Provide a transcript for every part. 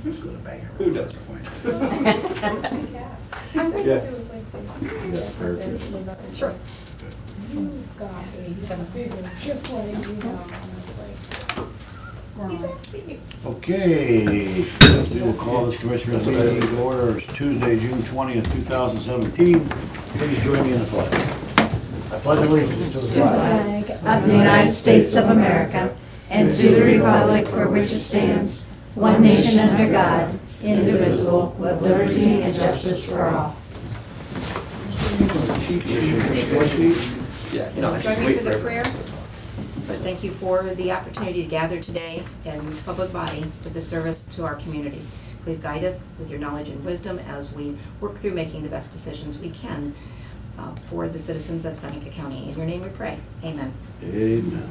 Go to Bangor. Who does? I'm going Yeah. to do a same thing. Yeah, fair too. Sure. You've got a bigger, just like you know, and it's like, He's wow. happy. Okay, we will call this commissioners meeting to order. It's Tuesday, June 20th, 2017. Please join me in the pledge. I pledge allegiance to the flag Of the United States of America, and to the republic for which it stands, one nation under God, indivisible, with liberty and justice for all. Yeah, no, just Join me wait for the for prayer. But thank you for the opportunity to gather today in this public body with the service to our communities. Please guide us with your knowledge and wisdom as we work through making the best decisions we can for the citizens of Seneca County. In your name we pray. Amen. Amen.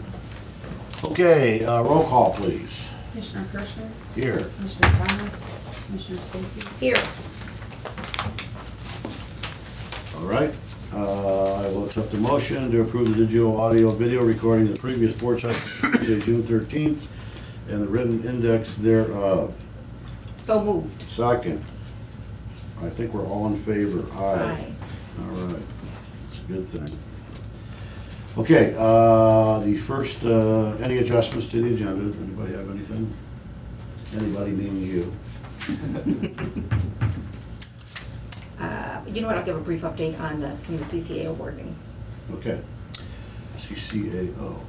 Okay, roll call, please. Commissioner Kirschner, Here. Commissioner Thomas, Commissioner Stacy. Here. All right. I will accept the motion to approve the digital audio video recording of the previous board session, Tuesday, June 13th, and the written index thereof. So moved. Second. I think we're all in favor. Aye. Aye. All right. That's a good thing. Okay, the first, any adjustments to the agenda? Anybody have anything? Anybody meaning you? You know what, I'll give a brief update on from the CCA awarding. Okay. CCAO,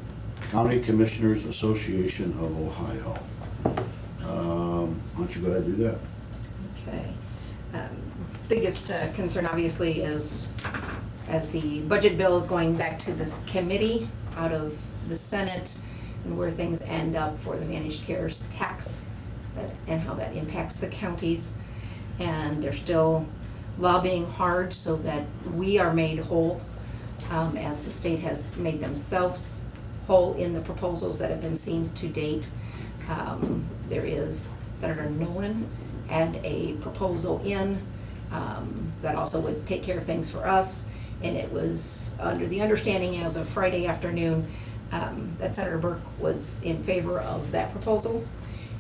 County Commissioners Association of Ohio. Why don't you go ahead and do that? Okay. Biggest concern obviously is as the budget bill is going back to this committee out of the Senate and where things end up for the managed cares tax and how that impacts the counties. And they're still lobbying hard so that we are made whole as the state has made themselves whole in the proposals that have been seen to date. There is Senator Nolan had a proposal in that also would take care of things for us. And it was under the understanding as of Friday afternoon that Senator Burke was in favor of that proposal.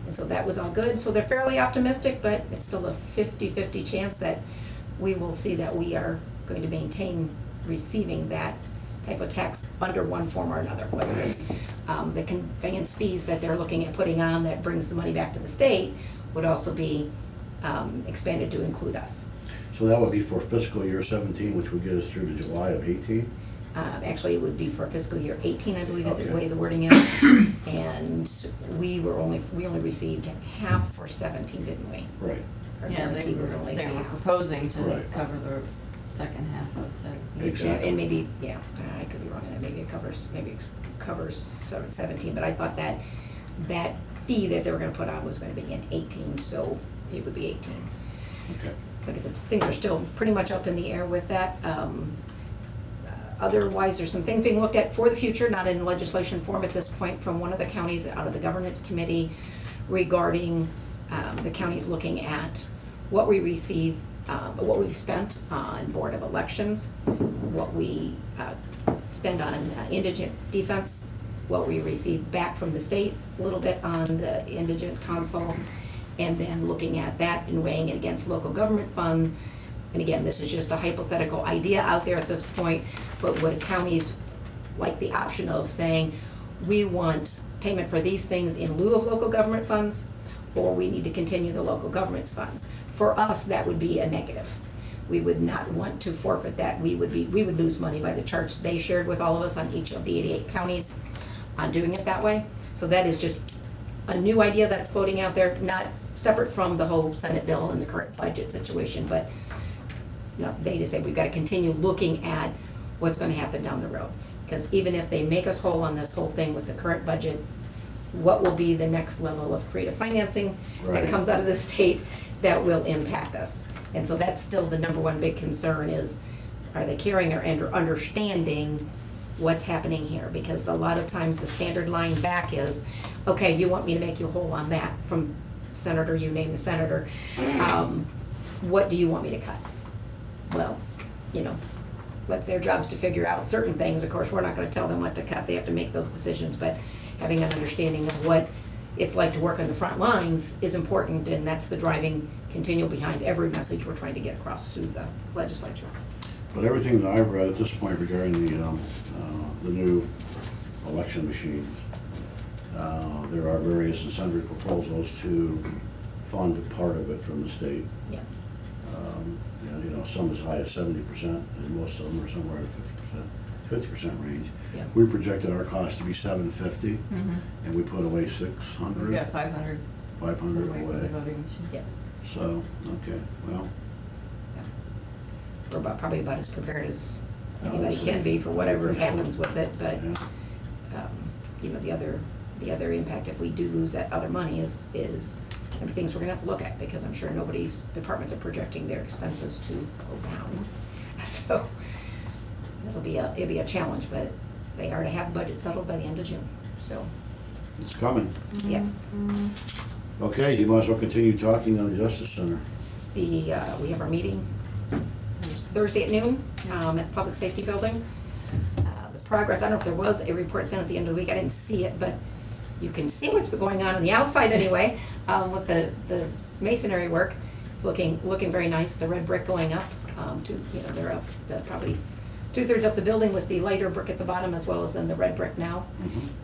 And so that was all good. So they're fairly optimistic, but it's still a 50-50 chance that we will see that we are going to maintain receiving that type of tax under one form or another, whether it's the conveyance fees that they're looking at putting on that brings the money back to the state would also be expanded to include us. So that would be for fiscal year 17, which would get us through to July of 18? Actually, it would be for fiscal year 18, I believe is the Okay. way the wording is. And we only received half for 17, didn't we? Right. Our Yeah, guarantee was only they were half. proposing to Right. cover the second half of 17. Exactly. Yeah, and maybe, I could be wrong, and maybe it covers 17, but I thought that fee that they were gonna put on was gonna be in 18, so it would be 18. Okay. Like I said, things are still pretty much up in the air with that. Otherwise, there's some things being looked at for the future, not in legislation form at this point, from one of the counties out of the governance committee regarding the counties looking at what we receive, what we've spent on Board of Elections, what we spend on indigent defense, what we receive back from the state, a little bit on the indigent council, and then looking at that and weighing it against local government fund. And again, this is just a hypothetical idea out there at this point, but would counties like the option of saying, we want payment for these things in lieu of local government funds, or we need to continue the local government's funds? For us, that would be a negative. We would not want to forfeit that. We would lose money by the charts they shared with all of us on each of the 88 counties on doing it that way. So that is just a new idea that's floating out there, not separate from the whole Senate bill and the current budget situation, but they just say we've got to continue looking at what's going to happen down the road. Because even if they make us whole on this whole thing with the current budget, what will be the next level of creative financing Right. that comes out of the state that will impact us? And so that's still the number one big concern is, are they caring or understanding what's happening here? Because a lot of times the standard line back is, okay, you want me to make you whole on that from Senator, you name the senator. What do you want me to cut? Well, what's their jobs to figure out certain things. Of course, we're not going to tell them what to cut. They have to make those decisions, but having an understanding of what it's like to work on the front lines is important, and that's the driving continual behind every message we're trying to get across through the legislature. But everything that I've read at this point regarding the new election machines, there are various and sundry proposals to fund part of it from the state. Yeah. And, you know, some as high as 70%, and most of them are somewhere in the 50% range. Yeah. We projected our cost to be $750, Mm-hmm. and we put away We've 600, got 500 500 away from the away. voting machine. Yeah. So, okay, well, We're probably about as prepared as I would anybody say- can be for whatever I think so. happens with it, but, yeah. you know, the other impact if we do lose that other money is gonna be things we're gonna have to look at, because I'm sure nobody's departments are projecting their expenses to go down. So, it'll be a challenge, but they are to have budget settled by the end of June, so, It's coming. yeah. Okay, you might as well continue talking on the Justice Center. We have our meeting Thursday at noon at the Public Safety Building. The progress, I don't know if there was a report sent at the end of the week, I didn't see it, but you can see what's been going on the outside anyway, with the masonry work. It's looking very nice, the red brick going up, they're up probably 2/3 up the building with the lighter brick at the bottom, as well as then the red brick now.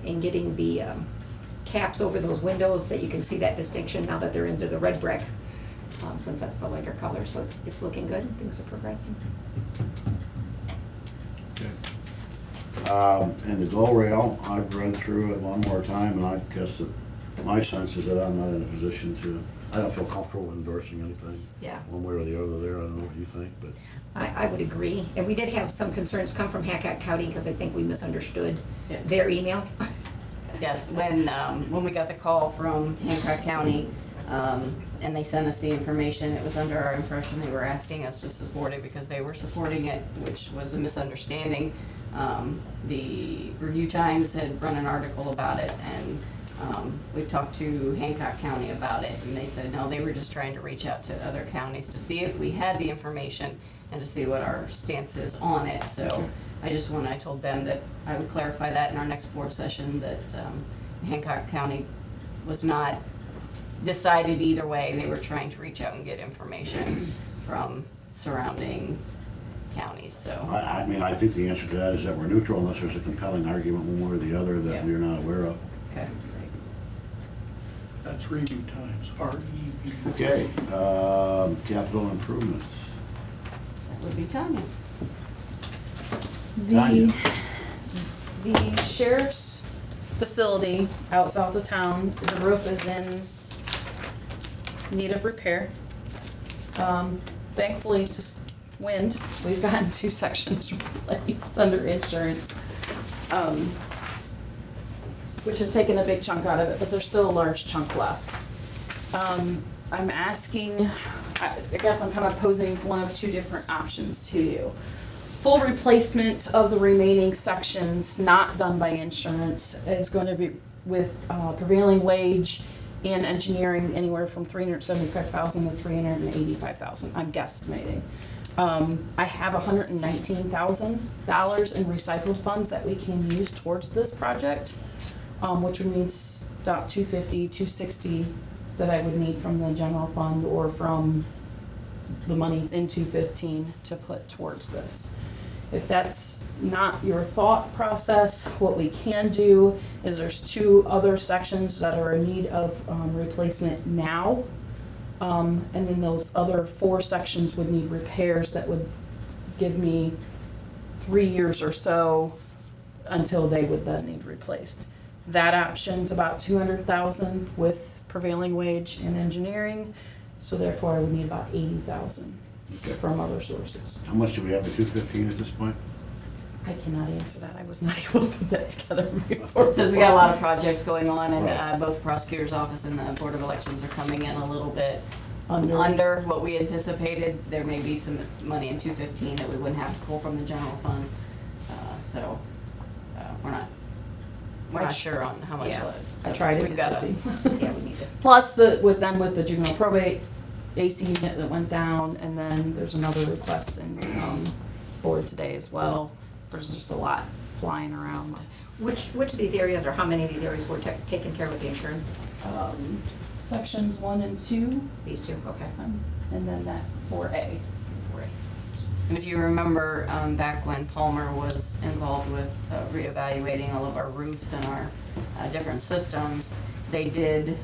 And getting the caps over those windows so you can see that distinction now that they're into the red brick, since that's the lighter color. So it's looking good, things are progressing. And the GO rail, I've read through it one more time, and I guess that my sense is that I'm not in a position to, I don't feel comfortable endorsing anything. Yeah. One way or the other there, I don't know what you think, but. I would agree, and we did have some concerns come from Hancock County, because I think we misunderstood Yeah. their email. Yes, when we got the call from Hancock County, and they sent us the information, it was under our impression they were asking us to support it because they were supporting it, which was a misunderstanding. The Review Times had run an article about it, and we've talked to Hancock County about it, and they said, no, they were just trying to reach out to other counties to see if we had the information and to see what our stance is on it. So I told them that I would clarify that in our next board session, that Hancock County was not decided either way. They were trying to reach out and get information from surrounding counties, so. I mean, I think the answer to that is that we're neutral unless there's a compelling argument one way or the other that Yeah. we're not aware of. Okay. That's Review Times, R-E-V. Okay, capital improvements. That would be Tanya. Tanya. The sheriff's facility out south of town, the roof is in need of repair. Thankfully, just wind, we've gotten 2 sections replaced under insurance, which has taken a big chunk out of it, but there's still a large chunk left. I'm asking, I guess I'm kind of posing one of 2 different options to you. Full replacement of the remaining sections not done by insurance is going to be with prevailing wage and engineering anywhere from $375,000 to $385,000, I'm guesstimating. I have $119,000 in recycled funds that we can use towards this project, which would mean about $250,000, $260,000 that I would need from the general fund or from the monies in 215 to put towards this. If that's not your thought process, what we can do is there's 2 other sections that are in need of replacement now. And then those other 4 sections would need repairs that would give me 3 years or so until they would then need replaced. That option's about $200,000 with prevailing wage and engineering, so therefore I would need about $80,000 from other sources. How much do we have at 215 at this point? I cannot answer that, I was not able to put that together before. Says we got a lot of projects going on, and Right. both the prosecutor's office and the Board of Elections are coming in a little bit Under. under what we anticipated. There may be some money in 215 that we wouldn't have to pull from the general fund, so we're not sure on how much. Yeah. I tried, it We've was got busy. Yeah, we need to. Plus with the juvenile probate AC unit that went down, and then there's another request in board today as well. There's just a lot flying around. Which of these areas, or how many of these areas were taken care of with the insurance? Sections 1 and 2, These two, okay. and then that 4A. And if you remember, back when Palmer was involved with reevaluating all of our roofs and our different systems, they did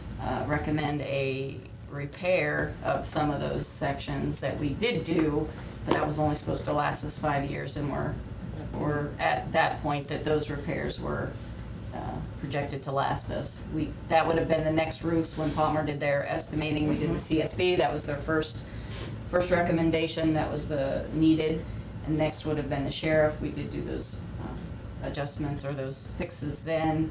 recommend a repair of some of those sections that we did do, but that was only supposed to last us 5 years, and we're at that point that those repairs were projected to last us. That would have been the next roofs when Palmer did their estimating. We did the CSB, that was their first recommendation, that was the needed, and next would have been the sheriff. We did do those adjustments or those fixes then,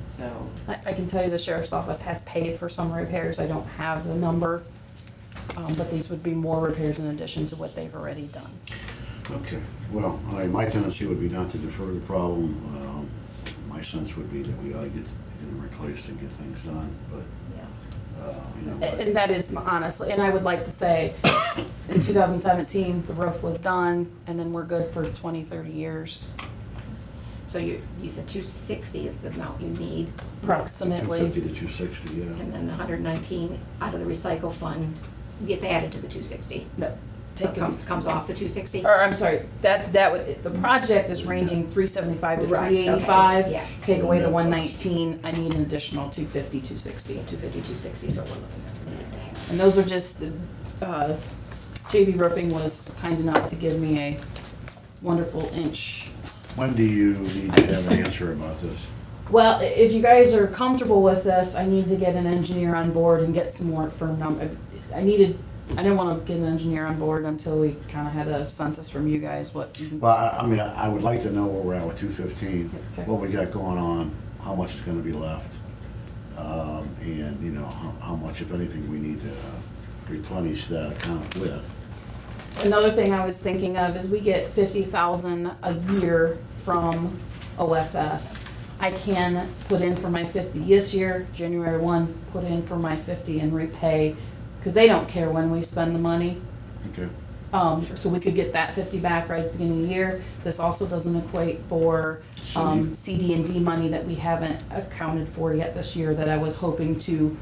so. I can tell you the sheriff's office has paid for some repairs. I don't have the number, but these would be more repairs in addition to what they've already done. Okay, well, my tendency would be not to defer the problem. My sense would be that we ought to get them replaced and get things done, but, And that is honestly, and I would like to say, in 2017, the roof was done, and then we're good for 20, 30 years, So you said 260 is the amount you need, approximately. 250 to 260, yeah. and then the 119 out of the recycle fund gets added to the 260. No, So it taken- comes off the 260? Or, I'm sorry, that would, the project is ranging 375 to Right, okay, 385. yeah. Take away the 119, I need an additional 250, So 260. 250, 260, so we're looking at. And those are just, JB Roofing was kind enough to give me a wonderful inch. When do you need to have an answer about this? Well, if you guys are comfortable with this, I need to get an engineer on board and get some more firm number. I didn't want to get an engineer on board until we kind of had a census from you guys, what. Well, I mean, I would like to know where we're at with 215, Okay. what we got going on, how much is gonna be left, and, how much, if anything, we need to replenish that account with. Another thing I was thinking of is we get 50,000 a year from OSS. I can put in for my 50 this year, January 1, put in for my 50 and repay, because they don't care when we spend the money. Okay, So we could get that 50 back right at the beginning of the year. This also doesn't equate for CD&D money that we haven't accounted for yet this year that I was hoping to,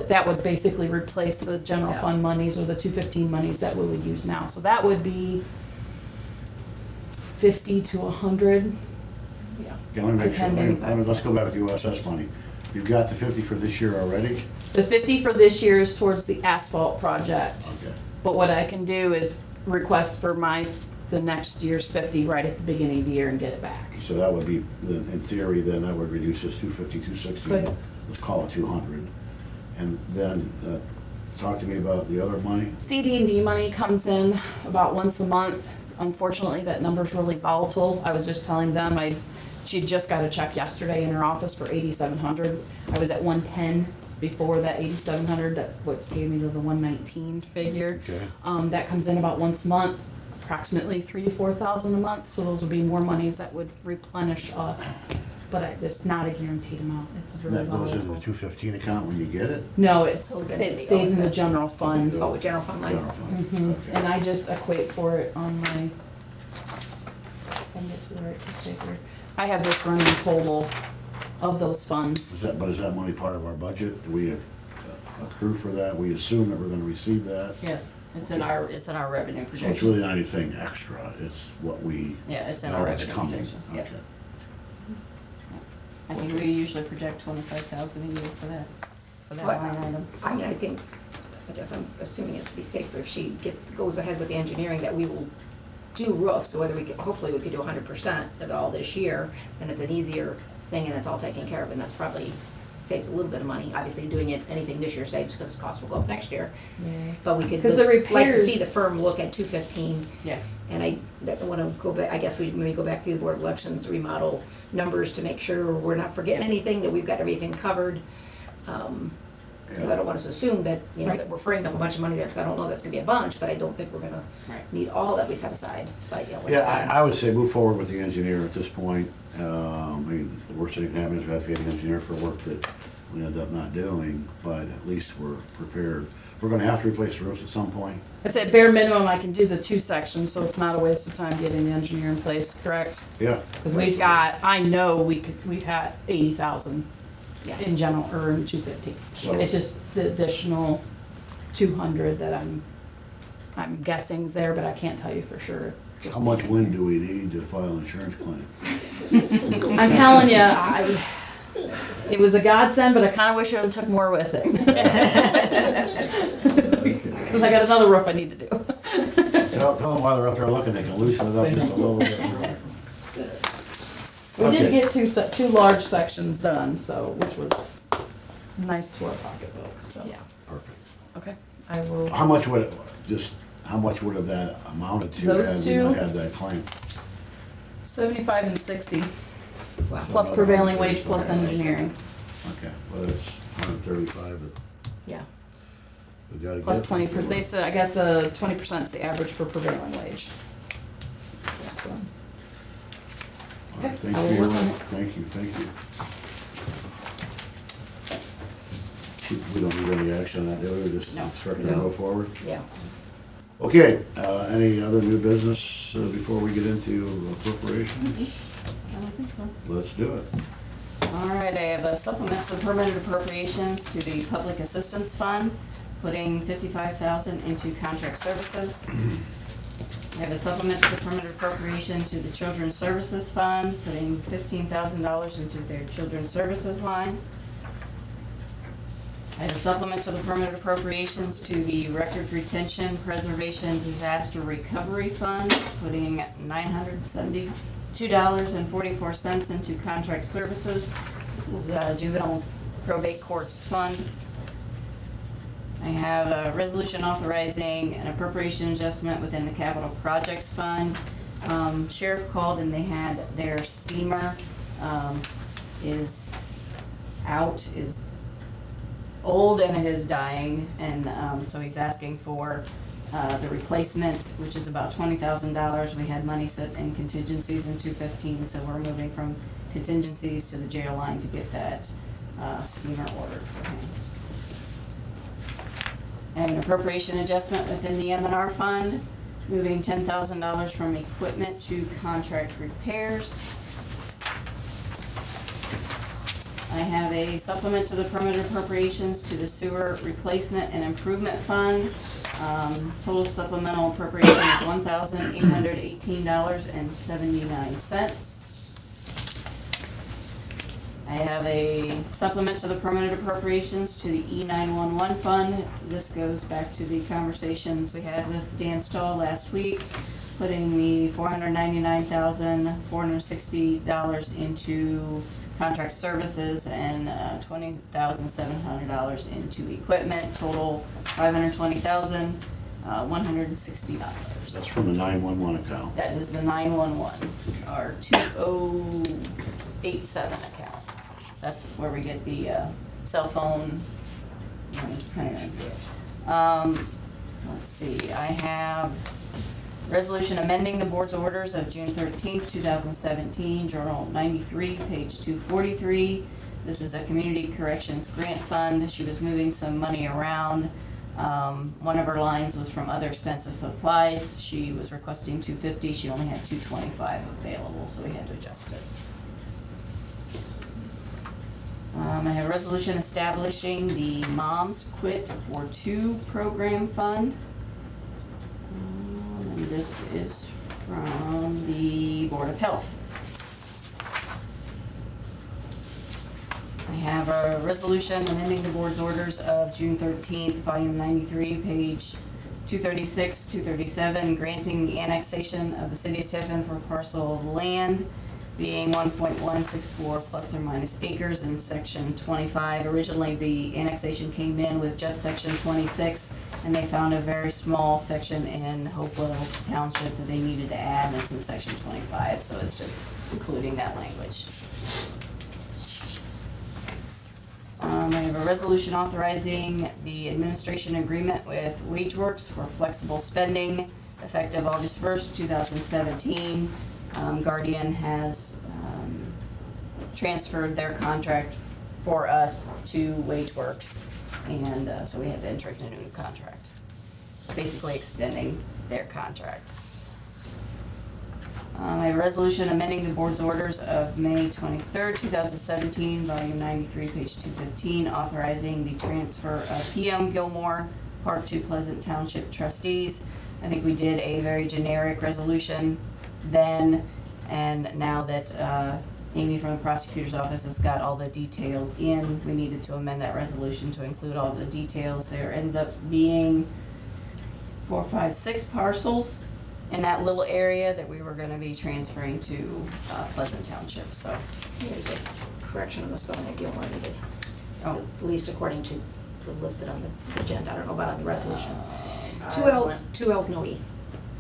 that would basically replace the general Yeah. fund monies or the 215 monies that we would use now. So that would be 50 to 100. Yeah. okay, let me make sure, Depends. let's go back with the OSS money. You've got the 50 for this year already? The 50 for this year is towards the asphalt project. Okay, But what I can do is request for the next year's 50 right at the beginning of the year and get it back. so that would be, in theory, then that would reduce this 250, 260, Good. let's call it 200. And then, talk to me about the other money. CD&D money comes in about once a month. Unfortunately, that number's really volatile. I was just telling them, she just got a check yesterday in her office for $8,700. I was at 110 before that 8,700, that's what gave me the 119 figure. Okay. That comes in about once a month, approximately 3,000 to 4,000 a month, so those would be more monies that would replenish us. But it's not a guaranteed amount, it's And really that goes into the volatile. 215 account when you get it? No, Goes into it the stays in the OSS. general fund. Oh, general fund money? General fund. Mhm. Okay. And I just equate for it on my, if I can get to the right piece of paper. I have this running total of those Is funds. is that money part of our budget? Do we accrue for that? We assume that we're gonna receive that? Yes, it's in our revenue So it's really projections. not anything extra, it's what we Yeah, it's in know our that's revenue coming. projections, yeah. Okay. I think we usually project 25,000 a year for that Well, line item. I mean, I guess I'm assuming it'd be safer if she goes ahead with the engineering that we will do roofs, so hopefully we could do 100% of all this year, and it's an easier thing and it's all taken care of, and that's probably saves a little bit of money. Obviously, doing anything this year saves because the cost will go up next year. But we could 'Cause the just like to see the repairs- firm look at 215. Yeah. And I want to go back, I guess we maybe go back through the Board of Elections remodel numbers to make sure we're not forgetting anything, that we've got everything covered. Because I don't want us to assume that, that we're freeing up a bunch of money there, because I don't know that's gonna be a bunch, but I don't think we're gonna Right. need all that we set aside. But, Yeah, I would say move forward with the engineer at this point. I mean, the worst thing that can happen is we have to get an engineer for work that we end up not doing, but at least we're prepared. We're gonna have to replace the roofs at some point. I'd say bare minimum, I can do the 2 sections, so it's not a waste of time getting the engineer in place, correct? Yeah. Because we've got, I know we've had 80,000 Yeah. in general, or in 250. So- It's just the additional 200 that I'm guessing is there, but I can't tell you for sure. Just How much the wind do we need to file an insurance claim? I'm telling you, it was a godsend, but I kind of wish I would have took more with it. Because I got another roof I need to do. Tell them while they're up there looking, they can loosen it up just a little bit. We did Okay. get two large sections done, so, which was nice to our pocketbook, so. Yeah. Perfect. Okay, I will. How much would it, how much would have that amounted to Those had we not two? had that claim? 75 and 60, Wow. plus prevailing wage, plus engineering, Okay, well, it's 135 that Yeah. we gotta get. plus 20, they said, I guess, 20% is the average for prevailing wage. So, All right, Okay, Thank I will you, work on it. thank you, thank you. We don't need any action on that, do we? We just No. start to No. go forward? Yeah. Okay, any other new business before we get into appropriations? I don't think so. Let's do it. All right, I have a supplement to the permanent appropriations to the Public Assistance Fund, putting 55,000 into contract services. I have a supplement to the permanent appropriation to the Children's Services Fund, putting $15,000 into their Children's Services line. I have a supplement to the permanent appropriations to the Records Retention Preservation Disaster Recovery Fund, putting $972.44 into contract services. This is Juvenile Probate Courts Fund. I have a resolution authorizing an appropriation adjustment within the Capital Projects Fund. Sheriff called and they had their steamer is old and it is dying, and so he's asking for the replacement, which is about $20,000. We had money set in contingencies in 215, so we're moving from contingencies to the jail line to get that steamer ordered for him. I have an appropriation adjustment within the M&R fund, moving $10,000 from equipment to contract repairs. I have a supplement to the permanent appropriations to the sewer replacement and improvement fund. Total supplemental appropriation is $1,818.79. I have a supplement to the permanent appropriations to the E911 fund. This goes back to the conversations we had with Dan Stahl last week, putting the $499,460 into contract services and $20,700 into equipment, total $520,160. That's from the 911 account. That is the 911, our 2087 account. That's where we get the cell phone. Let's see, I have resolution amending the board's orders of June 13th, 2017, Journal 93, page 243. This is the Community Corrections Grant Fund. She was moving some money around. One of her lines was from other expenses supplies. She was requesting $250. She only had $225 available, so we had to adjust it. I have a resolution establishing the Moms Quit for Two program fund. And this is from the Board of Health. I have a resolution amending the board's orders of June 13th, volume 93, page 236, 237, granting the annexation of the city of Tiffin for a parcel of land being 1.164 plus or minus acres in section 25. Originally, the annexation came in with just section 26, and they found a very small section in Hopewell Township that they needed to add, and it's in section 25, so it's just including that language. I have a resolution authorizing the administration agreement with WageWorks for flexible spending effective August 1st, 2017. Guardian has transferred their contract for us to WageWorks, and so we had to enter into a new contract, basically extending their contract. I have a resolution amending the board's orders of May 23rd, 2017, volume 93, page 215, authorizing the transfer of PM Gilmore Park to Pleasant Township trustees. I think we did a very generic resolution then, and now that Amy from the prosecutor's office has got all the details in, we needed to amend that resolution to include all the details. There ends up being 4, 5, 6 parcels in that little area that we were gonna be transferring to Pleasant Township, so. There's a correction on the spelling of Gilmore needed, Oh, at least according to listed on the agenda. I don't know about on the resolution. Two I L's, went- 2 L's, no E.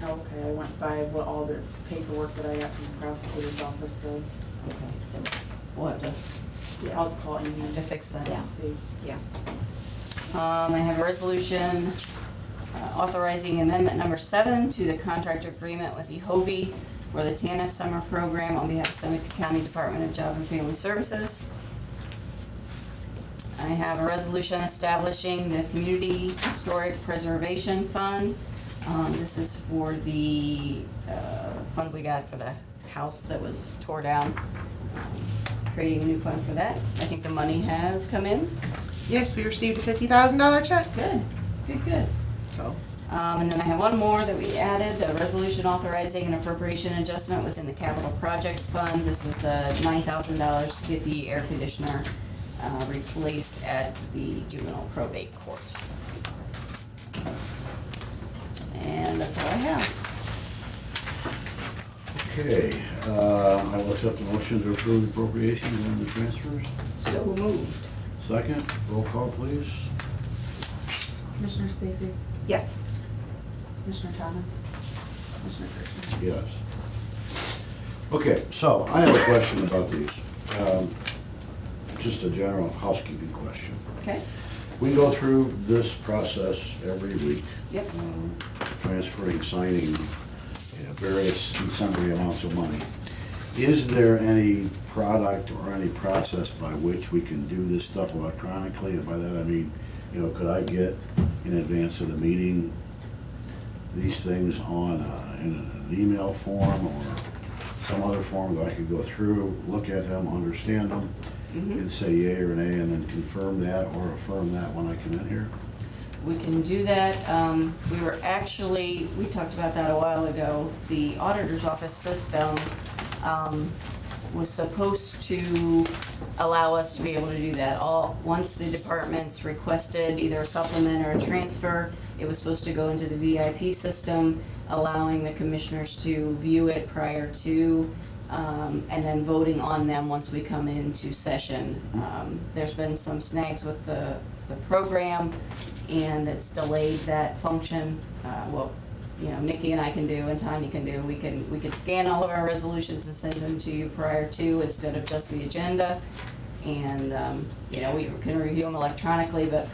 Okay, I went by what all the paperwork that I got from the prosecutor's office said. okay. We'll have to I'll call Amy have to fix that. Yeah. and see. Yeah. I have a resolution authorizing amendment number 7 to the contract agreement with EHOBE for the TANF summer program on behalf of Seneca County Department of Job and Family Services. I have a resolution establishing the Community Historic Preservation Fund. This is for the fund we got for the house that was tore down. Creating a new fund for that. I think the money has come in. Yes, we received a $50,000 check. Good, good, good. So, And then I have one more that we added, the resolution authorizing an appropriation adjustment within the capital projects fund. This is the $9,000 to get the air conditioner replaced at the juvenile probate court. And that's all I have. Okay, I will accept the motion to approve the appropriations and the transfers. So moved. Second, roll call please. Commissioner Stacy, Yes. Commissioner Thomas, Commissioner Kirschner. Yes. Okay, so I have a question about these. Just a general housekeeping question. Okay? We go through this process every week. Yep. Transferring, signing various sundry amounts of money. Is there any product or any process by which we can do this stuff electronically? And by that I mean, you know, could I get in advance of the meeting these things on in an email form or some other form that I could go through, look at them, understand them, and say yea or nay, and then confirm that or affirm that when I come in here? We can do that. We talked about that a while ago. The auditor's office system was supposed to allow us to be able to do that. Once the departments requested either a supplement or a transfer, it was supposed to go into the VIP system, allowing the commissioners to view it prior to, and then voting on them once we come into session. There's been some snags with the program, and it's delayed that function. You know, Nikki and I can do, and Tanya can do. We could scan all of our resolutions and send them to you prior to, instead of just the agenda. And, you know, we can review them electronically, but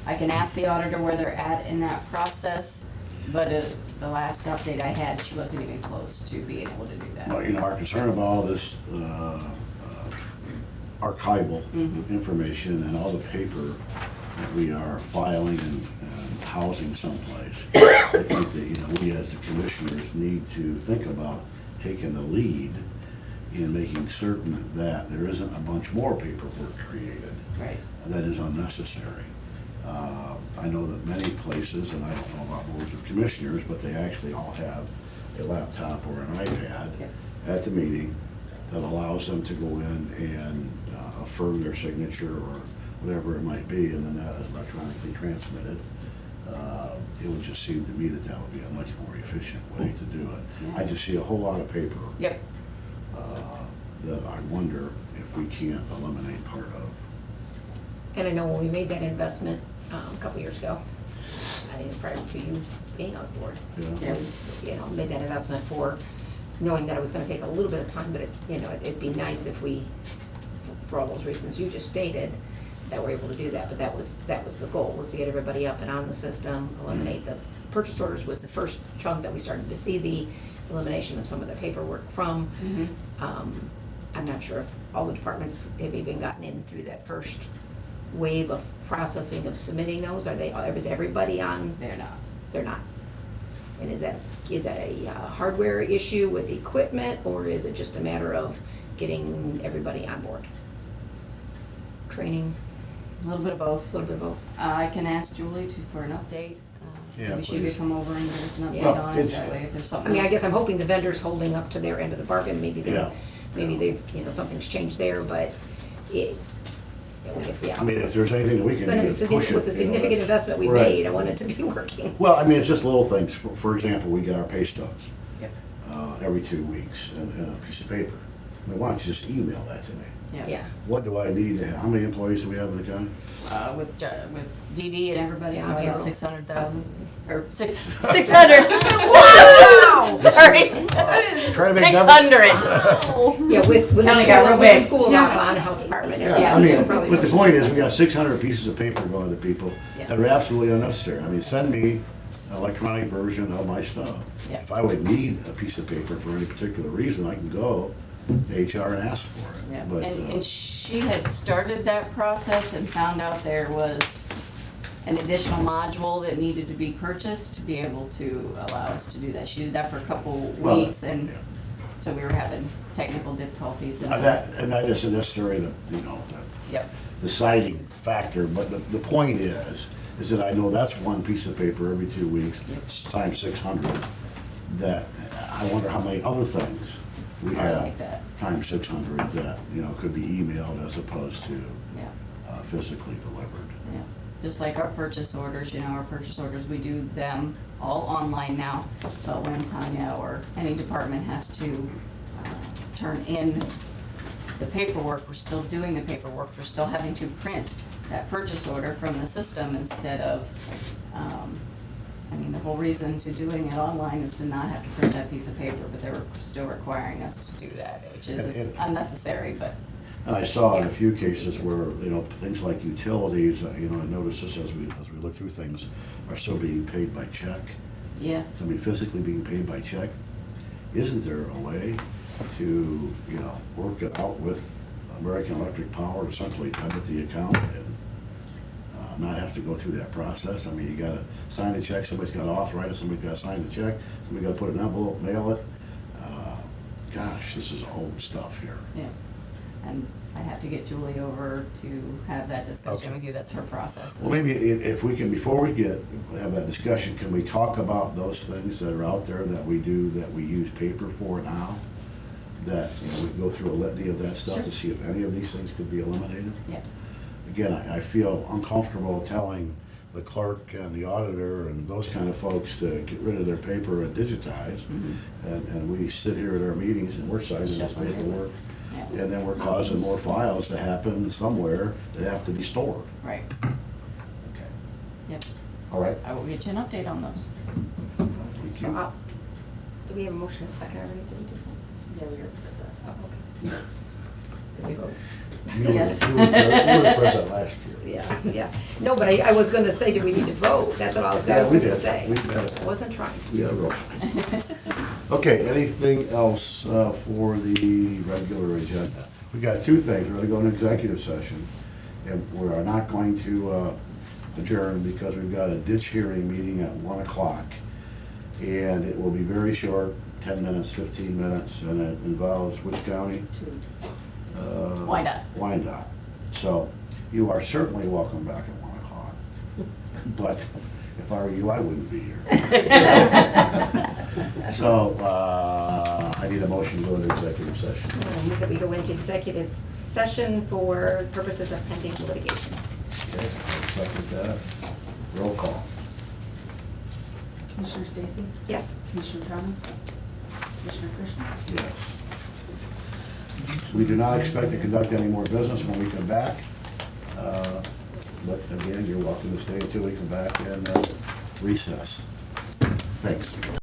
I can ask the auditor where they're at in that process. But the last update I had, she wasn't even close to being able to do that. Well, you know, our concern about all this archival information and all the paper that we are filing and housing someplace. I think that, you know, we as the commissioners need to think about taking the lead in making certain that there isn't a bunch more paperwork created Right. that is unnecessary. I know that many places, and I don't know about boards of commissioners, but they actually all have a laptop or an iPad Yep. at the meeting that allows them to go in and affirm their signature or whatever it might be, and then that is electronically transmitted. It would just seem to me that that would be a much more efficient way to do it. I just see a whole lot of paper Yep. that I wonder if we can't eliminate part of. And I know when we made that investment a couple years ago, I mean, prior to you being on board, Yeah. you know, made that investment for knowing that it was gonna take a little bit of time, but it's, you know, it'd be nice if we, for all those reasons you just stated, that we're able to do that. But that was the goal, was to get everybody up and on the system, eliminate the purchase orders was the first chunk that we started to see the elimination of some of the paperwork from. I'm not sure if all the departments have even gotten in through that first wave of processing of submitting those? Is everybody on? They're not. They're not. And is that a hardware issue with equipment, or is it just a matter of getting everybody on board? Training, A little bit of both. a little bit of both? I can ask Julie for an update. Yeah, Maybe she please. could come over and give us an update Yeah. on it, that way if there's I something mean, I else. guess I'm hoping the vendor's holding up to their end of the bargain, maybe Yeah. something's changed there, but it, I mean, if there's anything that we It's can been do a to push it. was a significant investment we Right. made, I want it to be working. Well, I mean, it's just little things. For example, we get our pay stubs Yep, every 2 weeks and a piece of paper. I mean, why don't you just email that to me? Yeah, What do I need to have? How many employees do we have in the county? with DD and everybody, Yeah, about payroll. 600,000, or 600. Wow! Sorry. Try to make that- 600. yeah, with the County got real school, with the big. school on health department. Yeah, I it'll mean, probably but the be point is, 600. we got 600 pieces of paper going to people Yes. that are absolutely unnecessary. I mean, send me an electronic version of my stuff. Yeah. If I would need a piece of paper for any particular reason, I can go to HR and ask for it. Yeah, But, and she had started that process and found out there was an additional module that needed to be purchased to be able to allow us to do that. She did that for a couple Well, weeks, and yeah. so we were having technical difficulties. And that isn't necessarily the Yep, deciding factor, but the point is that I know that's one piece of paper every 2 weeks, Yep. times 600, that I wonder how many other things we Are have like that. times 600 that, could be emailed as opposed to yeah, physically delivered. yeah. Just like our purchase orders, we do them all online now. But when Tanya or any department has to turn in the paperwork, we're still doing the paperwork, we're still having to print that purchase order from the system instead of, the whole reason to doing it online is to not have to print that piece of paper, but they were still requiring us to do that, which is And- unnecessary, but, And I saw in a few cases where, things like utilities, I noticed this as we look through things, are still being paid by check. yes. I mean, physically being paid by check. Isn't there a way to, work it out with American Electric Power to simply debit the account and not have to go through that process? I mean, you gotta sign the check, somebody's gotta authorize it, somebody's gotta sign the check, somebody gotta put an envelope, mail it. Gosh, this is old stuff here. Yeah, and I have to get Julie over to have that discussion Okay. with you, that's her process. Well, maybe if we can, before we have that discussion, can we talk about those things that are out there that we do, that we use paper for now? That, we go through a litany of that stuff to see if any of these things could be eliminated? Yeah, Again, I feel uncomfortable telling the clerk and the auditor and those kind of folks to get rid of their paper and digitize. And we sit here at our meetings and we're signing this Shuffling paper. paperwork. yeah, And then we're causing more files to happen somewhere that have to be stored. right, Okay. yep. All right. I will get you an update on those. So, do we have a motion in a second already? Did we do that? Yeah, we already did that. Oh, okay. Did we vote? Yes. You were the president last year. Yeah. No, but I was gonna say, do we need to vote? That's what I was Yeah, we gonna did. say. We did. I wasn't trying. We got a roll. Okay, anything else for the regular agenda? We got two things. We're gonna go into executive session, and we are not going to adjourn because we've got a ditch hearing meeting at 1 o'clock. And it will be very short, 10 minutes, 15 minutes, and it involves which county? Wyandotte. Wyandotte. So you are certainly welcome back at 1 o'clock. But if I were you, I wouldn't be here. So I need a motion to go into executive session. I move that we go into executive session for purposes of pending litigation. Okay, I'll second that. Roll call. Commissioner Stacy? Yes. Commissioner Thomas? Commissioner Christian? Yes. We do not expect to conduct any more business when we come back. But again, you're welcome to stay until we come back and recess. Thanks.